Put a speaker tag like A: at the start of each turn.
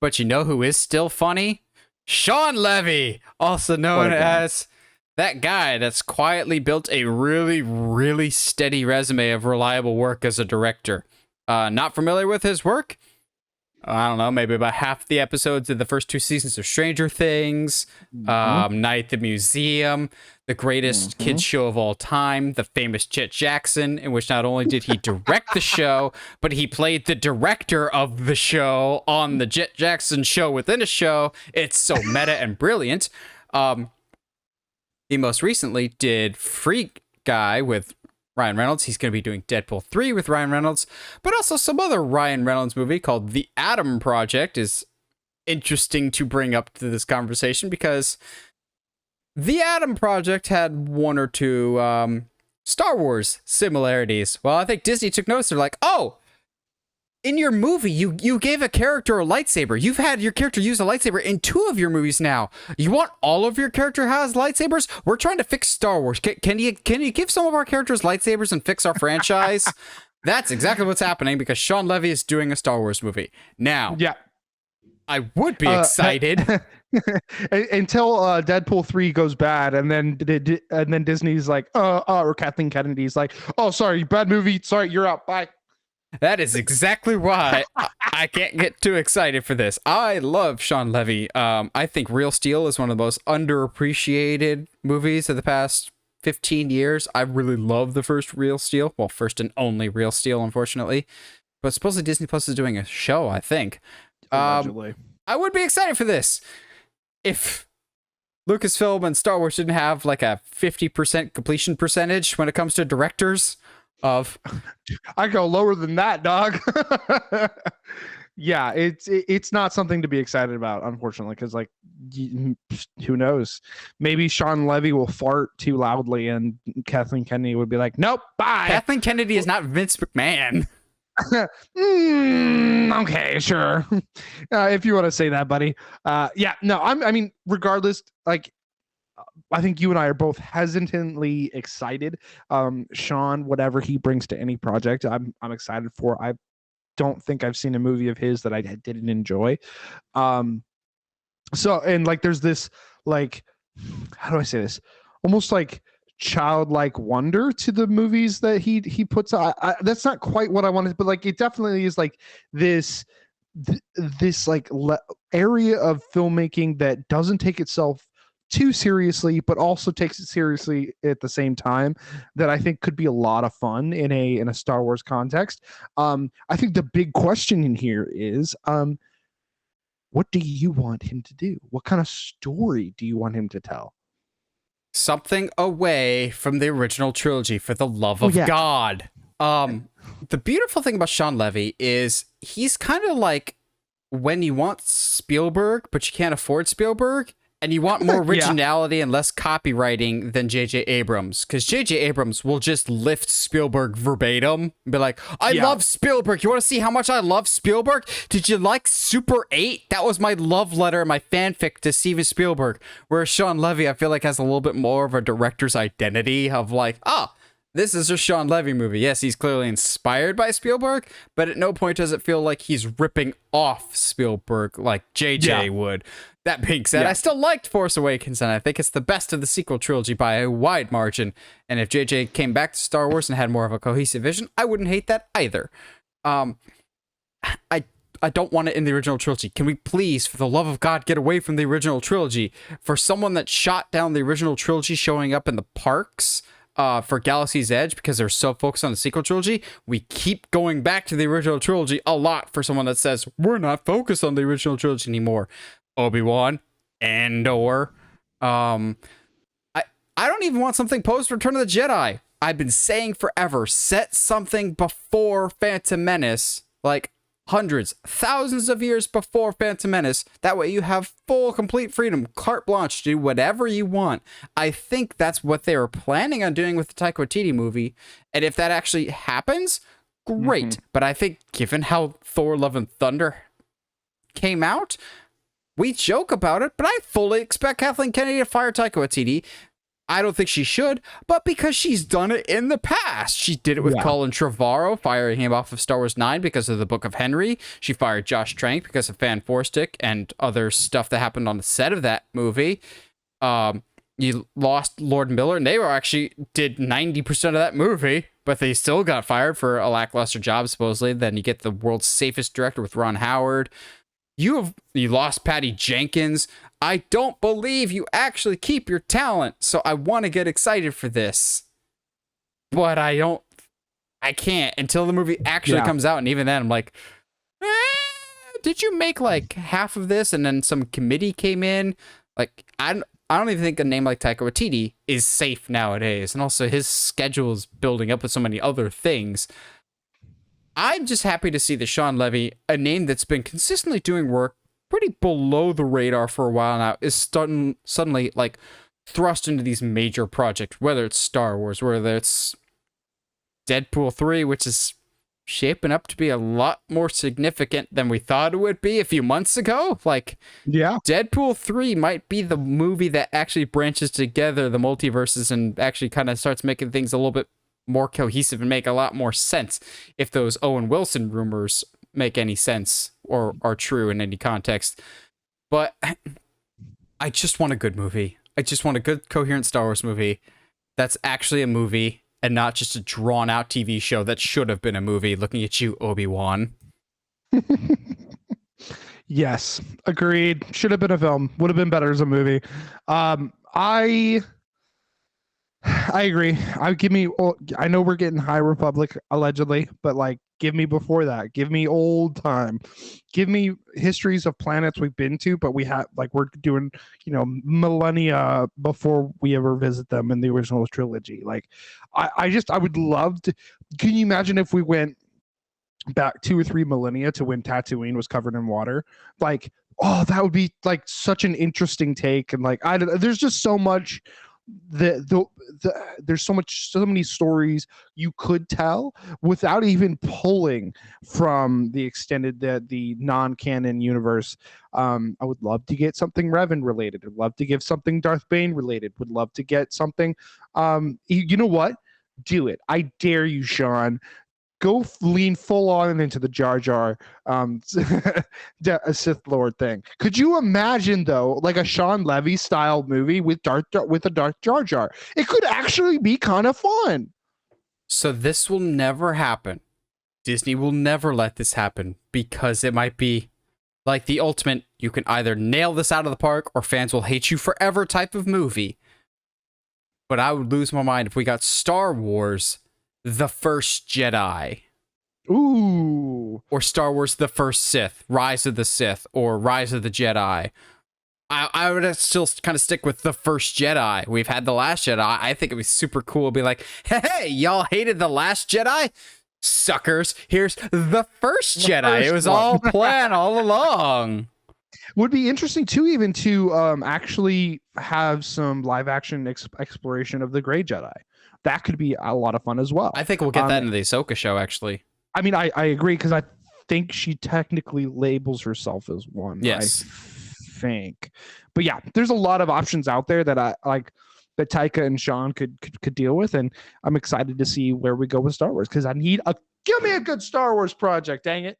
A: But you know who is still funny? Shawn Levy, also known as that guy that's quietly built a really, really steady resume of reliable work as a director. Not familiar with his work? I don't know, maybe about half the episodes of the first 2 seasons of Stranger Things, Night at the Museum, the greatest kids show of all time, the famous Chet Jackson, in which not only did he direct the show, but he played the director of the show on the Chet Jackson show within a show. It's so meta and brilliant. He most recently did Free Guy with Ryan Reynolds. He's going to be doing Deadpool 3 with Ryan Reynolds, but also some other Ryan Reynolds movie called The Adam Project is interesting to bring up to this conversation because The Adam Project had 1 or 2 Star Wars similarities. Well, I think Disney took notice. They're like, oh, in your movie, you gave a character a lightsaber. You've had your character use a lightsaber in 2 of your movies now. You want all of your character has lightsabers? We're trying to fix Star Wars. Can you give some of our characters lightsabers and fix our franchise? That's exactly what's happening because Shawn Levy is doing a Star Wars movie. Now,
B: yeah,
A: I would be excited.
B: Until Deadpool 3 goes bad, and then Disney's like, or Kathleen Kennedy's like, oh, sorry, bad movie. Sorry, you're out. Bye.
A: That is exactly why I can't get too excited for this. I love Shawn Levy. I think Real Steel is one of the most underappreciated movies of the past 15 years. I really love the first Real Steel. Well, first and only Real Steel, unfortunately. But supposedly Disney Plus is doing a show, I think.
B: Allegedly.
A: I would be excited for this. If Lucasfilm and Star Wars didn't have like a 50% completion percentage when it comes to directors of...
B: I go lower than that, dog. Yeah, it's not something to be excited about, unfortunately, because like, who knows? Maybe Shawn Levy will fart too loudly, and Kathleen Kennedy would be like, "Nope, bye."
A: Kathleen Kennedy is not Vince McMahon.
B: Okay, sure. If you want to say that, buddy. Yeah, no, I mean, regardless, like, I think you and I are both hesitantly excited. Sean, whatever he brings to any project, I'm excited for. I don't think I've seen a movie of his that I didn't enjoy. So, and like, there's this, like, how do I say this? Almost like childlike wonder to the movies that he puts out. That's not quite what I wanted, but like, it definitely is like this like area of filmmaking that doesn't take itself too seriously, but also takes it seriously at the same time, that I think could be a lot of fun in a Star Wars context. I think the big question in here is, what do you want him to do? What kind of story do you want him to tell?
A: Something away from the original trilogy, for the love of God. The beautiful thing about Shawn Levy is he's kind of like when you want Spielberg, but you can't afford Spielberg, and you want more originality and less copywriting than J.J. Abrams. Because J.J. Abrams will just lift Spielberg verbatim and be like, I love Spielberg. You want to see how much I love Spielberg? Did you like Super 8? That was my love letter and my fanfic to Steven Spielberg. Whereas Shawn Levy, I feel like, has a little bit more of a director's identity of like, this is a Shawn Levy movie. Yes, he's clearly inspired by Spielberg, but at no point does it feel like he's ripping off Spielberg like JJ would. That being said, I still liked Force Awakens, and I think it's the best of the sequel trilogy by a wide margin. And if JJ came back to Star Wars and had more of a cohesive vision, I wouldn't hate that either. I don't want it in the original trilogy. Can we please, for the love of God, get away from the original trilogy? For someone that shot down the original trilogy showing up in the parks for Galaxy's Edge because they're so focused on the sequel trilogy, we keep going back to the original trilogy a lot for someone that says, we're not focused on the original trilogy anymore. Obi-Wan, Andor. I don't even want something post Return of the Jedi. I've been saying forever, set something before Phantom Menace, like hundreds, thousands of years before Phantom Menace. That way you have full, complete freedom, carte blanche, do whatever you want. I think that's what they were planning on doing with the Taika Waititi movie. And if that actually happens, great. But I think given how Thor Love and Thunder came out, we joke about it, but I fully expect Kathleen Kennedy to fire Taika Waititi. I don't think she should, but because she's done it in the past. She did it with Colin Trevorrow, firing him off of Star Wars 9 because of the Book of Henry. She fired Josh Trank because of Fan Four Stick and other stuff that happened on the set of that movie. You lost Lord Miller, and they were actually did 90% of that movie, but they still got fired for a lackluster job, supposedly. Then you get the world's safest director with Ron Howard. You lost Patty Jenkins. I don't believe you actually keep your talent, so I want to get excited for this. But I can't until the movie actually comes out, and even then I'm like, did you make like half of this and then some committee came in? Like, I don't even think a name like Taika Waititi is safe nowadays, and also his schedule is building up with so many other things. I'm just happy to see that Shawn Levy, a name that's been consistently doing work pretty below the radar for a while now, is suddenly like thrust into these major projects, whether it's Star Wars, whether it's Deadpool 3, which is shaping up to be a lot more significant than we thought it would be a few months ago. Like, Deadpool 3 might be the movie that actually branches together the multiverses and actually kind of starts making things a little bit more cohesive and make a lot more sense, if those Owen Wilson rumors make any sense or are true in any context. But I just want a good movie. I just want a good, coherent Star Wars movie that's actually a movie and not just a drawn-out TV show that should have been a movie. Looking at you, Obi-Wan.
B: Yes, agreed. Should have been a film. Would have been better as a movie. I agree. I know we're getting High Republic allegedly, but like, give me before that. Give me old time. Give me histories of planets we've been to, but we're doing, millennia before we ever visit them in the original trilogy. Like, I would love to. Can you imagine if we went back 2 or 3 millennia to when Tatooine was covered in water? Like, oh, that would be like such an interesting take. And like, there's just so much. There's so many stories you could tell without even pulling from the extended the non-canon universe. I would love to get something Revan related. I'd love to give something Darth Bane related. Would love to get something. You know what? Do it. I dare you, Sean. Go lean full on into the Jar Jar a Sith Lord thing. Could you imagine though, like a Shawn Levy style movie with a Darth Jar Jar? It could actually be kind of fun.
A: So this will never happen. Disney will never let this happen because it might be like the ultimate, you can either nail this out of the park or fans will hate you forever type of movie. But I would lose my mind if we got Star Wars The First Jedi.
B: Ooh.
A: Or Star Wars The First Sith, Rise of the Sith, or Rise of the Jedi. I would still kind of stick with The First Jedi. We've had The Last Jedi. I think it'd be super cool to be like, hey, y'all hated The Last Jedi? Suckers, here's The First Jedi. It was all planned all along.
B: Would be interesting too, even to actually have some live action exploration of the Grey Jedi. That could be a lot of fun as well.
A: I think we'll get that in the Ahsoka show, actually.
B: I mean, I agree, because I think she technically labels herself as one.
A: Yes.
B: I think. But yeah, there's a lot of options out there that I like that Taika and Sean could deal with, and I'm excited to see where we go with Star Wars, because give me a good Star Wars project, dang it.